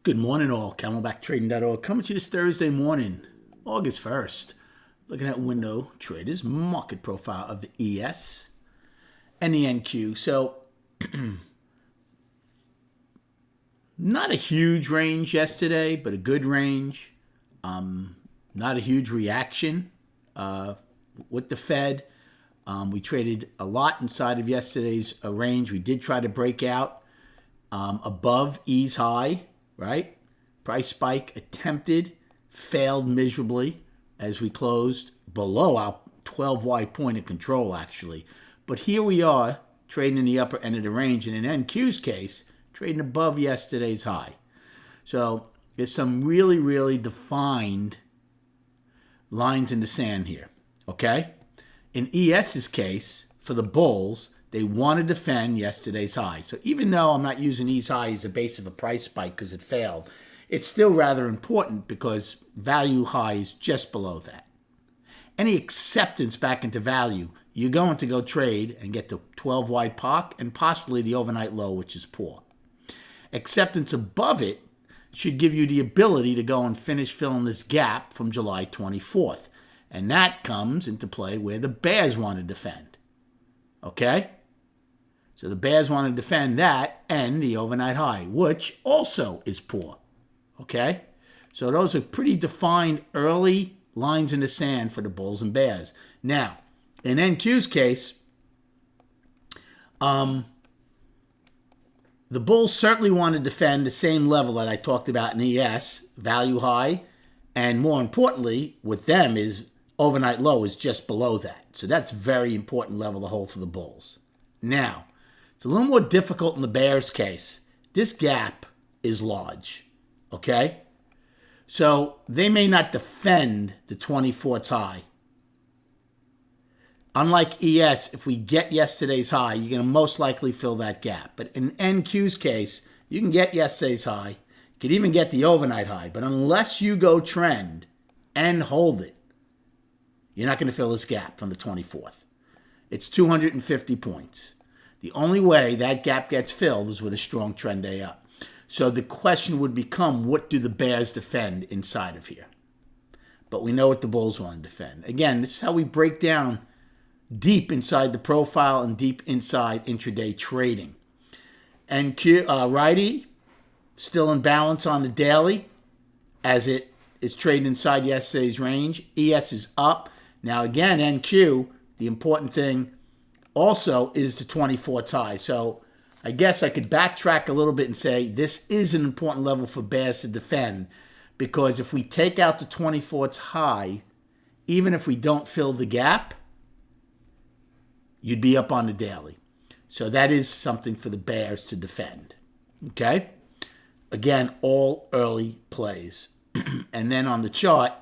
Good morning all, CamelbackTrading.org coming to you this Thursday morning, August 1st. Looking at window traders, market profile of the ES and the NQ. So, not a huge range yesterday, but a good range. Not a huge reaction with the Fed. We traded a lot inside of yesterday's range. We did try to break out above E's high, right? Price spike attempted, failed miserably as we closed below our 12-wide point of control, actually. But here we are trading in the upper end of the range, and in NQ's case, trading above yesterday's high. So there's some really, really defined lines in the sand here, okay? In ES's case, for the bulls, they want to defend yesterday's high. So even though I'm not using E's high as a base of a price spike because it failed, it's still rather important because value high is just below that. Any acceptance back into value, you're going to go trade and get the 12-wide POC and possibly the overnight low, which is poor. Acceptance above it should give you the ability to go and finish filling this gap from July 24th. And that comes into play where the bears want to defend. Okay? So the bears want to defend that and the overnight high, which also is poor. Okay? So those are pretty defined early lines in the sand for the bulls and bears. Now, in NQ's case, the bulls certainly want to defend the same level that I talked about in ES, value high, and more importantly, with them is overnight low is just below that. So that's a very important level to hold for the bulls. Now, it's a little more difficult in the bears' case. This gap is large, okay? So they may not defend the 24th high. Unlike ES, if we get yesterday's high, you're going to most likely fill that gap. But in NQ's case, you can get yesterday's high. You could even get the overnight high. But unless you go trend and hold it, you're not going to fill this gap from the 24th. It's 250 points. The only way that gap gets filled is with a strong trend day up. So the question would become, what do the bears defend inside of here? But we know what the bulls want to defend. Again, this is how we break down deep inside the profile and deep inside intraday trading. And righty, still in balance on the daily as it is trading inside yesterday's range. ES is up. Now again, NQ, the important thing also is the 24th high. So I guess I could backtrack a little bit and say this is an important level for bears to defend, because if we take out the 24th high, even if we don't fill the gap, you'd be up on the daily. So that is something for the bears to defend. Okay? Again, all early plays. And then on the chart,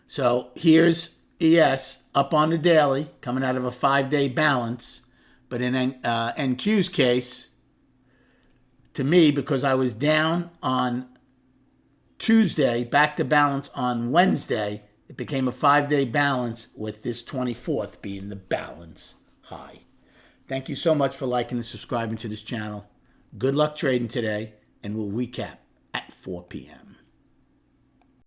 so here's ES up on the daily, coming out of a 5-day balance. But in NQ's case, to me, because I was down on Tuesday, back to balance on Wednesday, it became a 5-day balance with this 24th being the balance high. Thank you so much for liking and subscribing to this channel. Good luck trading today, and we'll recap at 4 p.m.